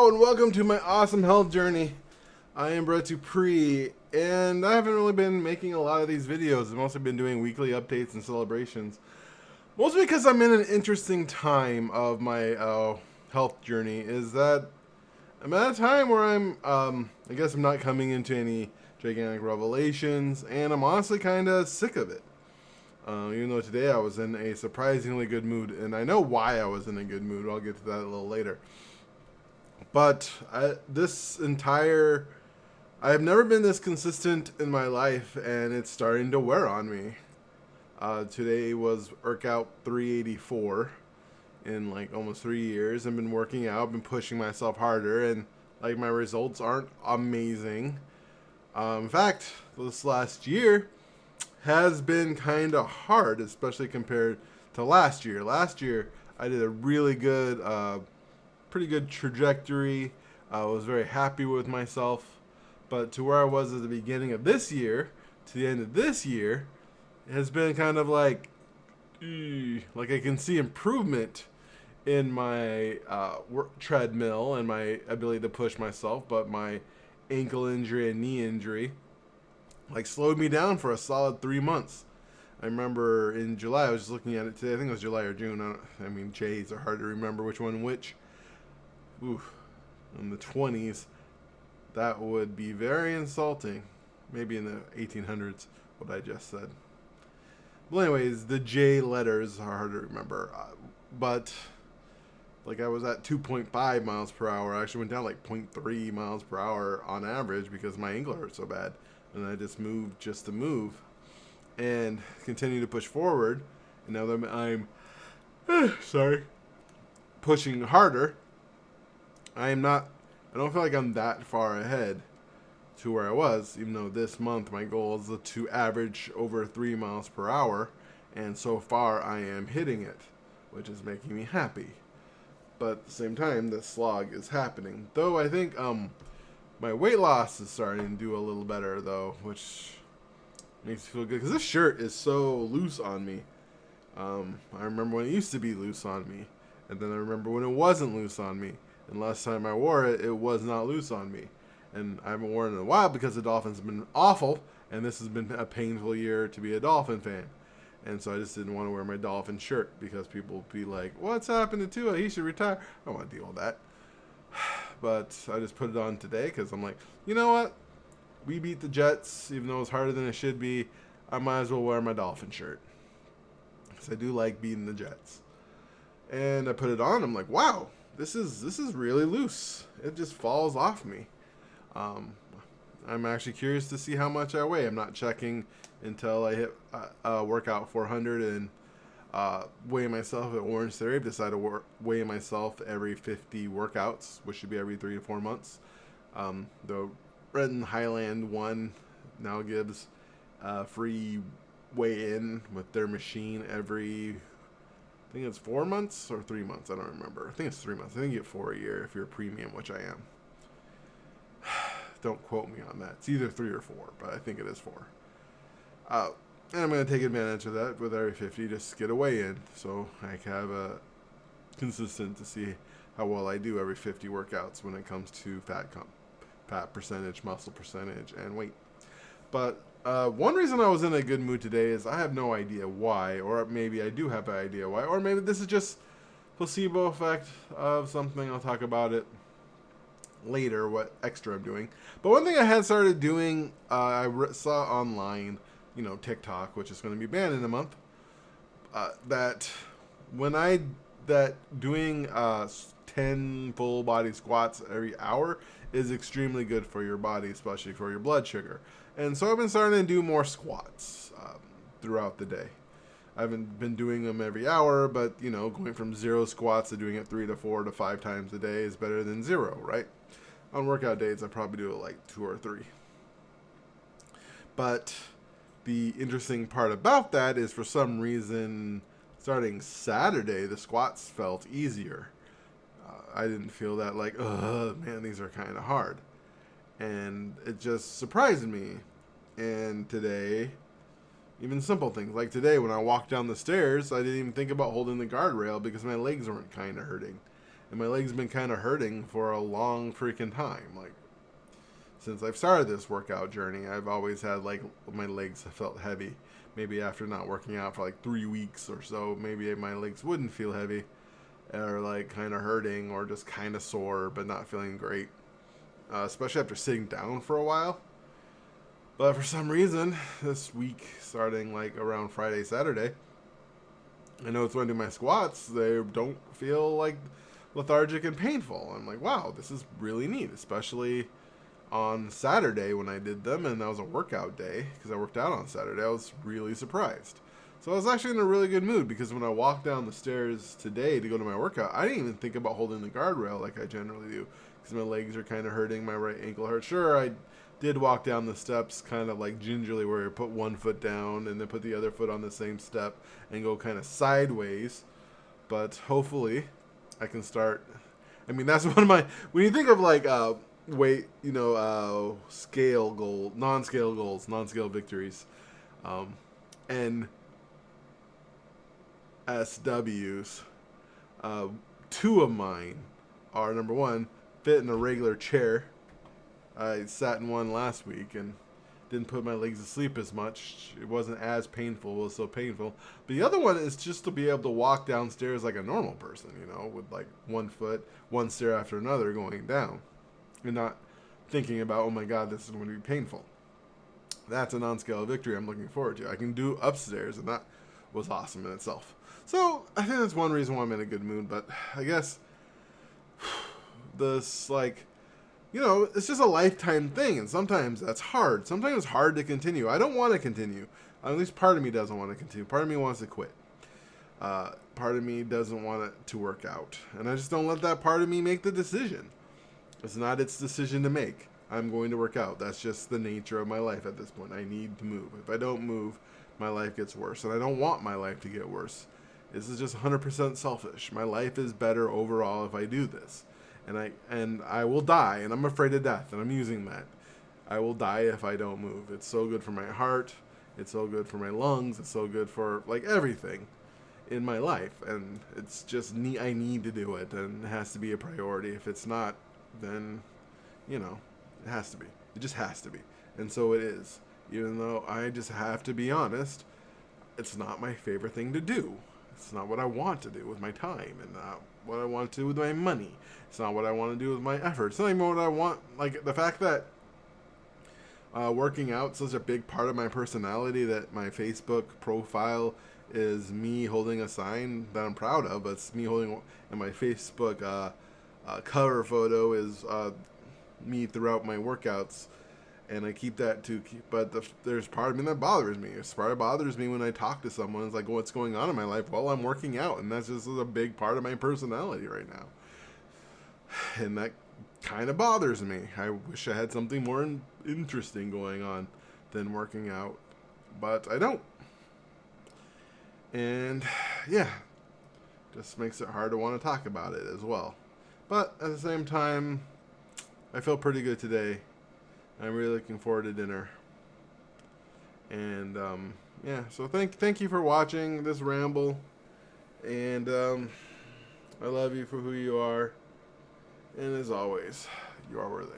Hello and welcome to my awesome health journey. I am Brett Dupree, and I haven't really been making a lot of these videos. I've mostly been doing weekly updates and celebrations. Mostly because I'm in an interesting time of my health journey. Is that I'm at a time where I guess I'm not coming into any gigantic revelations, and I'm honestly kind of sick of it. Even though today I was in a surprisingly good mood, and I know why I was in a good mood. I'll get to that a little later. But I have never been this consistent in my life, and it's starting to wear on me. Today was workout 384 in like almost 3 years. I've been working out, been pushing myself harder, and like my results aren't amazing. In fact, this last year has been kind of hard, especially compared to last year. Last year, I did a really good, pretty good trajectory. I was very happy with myself. But to where I was at the beginning of this year, to the end of this year, it has been kind of like I can see improvement in my treadmill and my ability to push myself, but my ankle injury and knee injury slowed me down for a solid 3 months. I remember in July, I was just looking at it today. I think it was July or June. I mean, J's are hard to remember which one which. Oof, in the 20s, that would be very insulting. Maybe in the 1800s, what I just said. Well, anyways, the J letters are hard to remember. But I was at 2.5 miles per hour. I actually went down like 0.3 miles per hour on average because my ankle hurt so bad. And I just moved just to move and continue to push forward. And now that I'm pushing harder, I don't feel like I'm that far ahead to where I was, even though this month my goal is to average over 3 miles per hour. And so far I am hitting it, which is making me happy. But at the same time, the slog is happening. Though I think my weight loss is starting to do a little better, though, which makes me feel good. Because this shirt is so loose on me. I remember when it used to be loose on me. And then I remember when it wasn't loose on me. And last time I wore it, it was not loose on me. And I haven't worn it in a while because the Dolphins have been awful. And this has been a painful year to be a Dolphin fan. And so I just didn't want to wear my Dolphin shirt because people would be like, what's happened to Tua? He should retire. I don't want to deal with that. But I just put it on today because I'm like, you know what? We beat the Jets, even though it's harder than it should be. I might as well wear my Dolphin shirt. Because I do like beating the Jets. And I put it on. I'm like, wow, this is really loose. It just falls off me. I'm actually curious to see how much I weigh. I'm not checking until I hit workout 400 and weigh myself at Orange Theory. I've decided to weigh myself every 50 workouts, which should be every 3 to 4 months. The Renton Highland one now gives free weigh-in with their machine every, I think it's 4 months or 3 months. I don't remember. I think it's 3 months. I think you get 4 a year if you're a premium, which I am. Don't quote me on that. It's either 3 or 4, but I think it is 4. And I'm going to take advantage of that with every 50, just get a weigh-in. So I can have a consistent to see how well I do every 50 workouts when it comes to fat percentage, muscle percentage, and weight. But one reason I was in a good mood today is I have no idea why, or maybe I do have an idea why, or maybe this is just placebo effect of something. I'll talk about it later, what extra I'm doing. But one thing I had started doing, I saw online, TikTok, which is going to be banned in a month, that doing 10 full body squats every hour is extremely good for your body, especially for your blood sugar. And so I've been starting to do more squats throughout the day. I haven't been doing them every hour, but going from 0 squats to doing it 3 to 4 to 5 times a day is better than 0, right? On workout days, I probably do it like 2 or 3. But the interesting part about that is, for some reason, starting Saturday, the squats felt easier. I didn't feel that man, these are kind of hard. And it just surprised me. And today, even simple things like today when I walked down the stairs, I didn't even think about holding the guardrail because my legs weren't kind of hurting. and my legs have been kind of hurting for a long freaking time. Like, since I've started this workout journey, I've always had, like, my legs have felt heavy. Maybe after not working out for like 3 weeks or so, maybe my legs wouldn't feel heavy, or like kind of hurting, or just kind of sore but not feeling great, especially after sitting down for a while. But for some reason, this week, starting like around Friday, Saturday, I noticed when I do my squats, they don't feel like lethargic and painful. I'm like, wow, this is really neat, especially on Saturday when I did them, and that was a workout day because I worked out on Saturday. I was really surprised. So I was actually in a really good mood, because when I walked down the stairs today to go to my workout, I didn't even think about holding the guardrail like I generally do, because my legs are kind of hurting, my right ankle hurts. Sure, I did walk down the steps kind of like gingerly, where I put one foot down and then put the other foot on the same step and go kind of sideways, but hopefully I can start. I mean, that's one of my, when you think of like weight, scale goal, non-scale goals, non-scale victories, and SWs. Two of mine are, number one, fit in a regular chair. I sat in one last week and didn't put my legs to sleep as much. It wasn't as painful. It was still painful. But the other one is just to be able to walk downstairs like a normal person, with like one foot, one stair after another going down, and not thinking about, oh my God, this is going to be painful. That's a non-scale victory I'm looking forward to. I can do upstairs, and that was awesome in itself. So I think that's one reason why I'm in a good mood. But I guess this, it's just a lifetime thing, and sometimes that's hard. Sometimes it's hard to continue. I don't want to continue. At least part of me doesn't want to continue. Part of me wants to quit. Part of me doesn't want it to work out. And I just don't let that part of me make the decision. It's not its decision to make. I'm going to work out. That's just the nature of my life at this point. I need to move. If I don't move, my life gets worse. And I don't want my life to get worse. This is just 100% selfish. My life is better overall if I do this. And I will die, and I'm afraid of death, and I'm using that. I will die if I don't move. It's so good for my heart. It's so good for my lungs. It's so good for, everything in my life. And it's just, I need to do it, and it has to be a priority. If it's not, then, it has to be. It just has to be. And so it is. Even though I just have to be honest, it's not my favorite thing to do. It's not what I want to do with my time, and not what I want to do with my money. It's not what I want to do with my effort. It's not even what I want. Like, the fact that working out is such a big part of my personality, that my Facebook profile is me holding a sign that I'm proud of. It's me holding, and my Facebook cover photo is me throughout my workouts, and I keep that too. But there's part of me that bothers me. It's part of bothers me when I talk to someone. It's like, what's going on in my life? Well, I'm working out, and that's just a big part of my personality right now. And that kind of bothers me. I wish I had something more interesting going on than working out, but I don't. And yeah, just makes it hard to want to talk about it as well. But at the same time, I feel pretty good today. I'm really looking forward to dinner. And so thank you for watching this ramble. And I love you for who you are. And as always, you are worthy.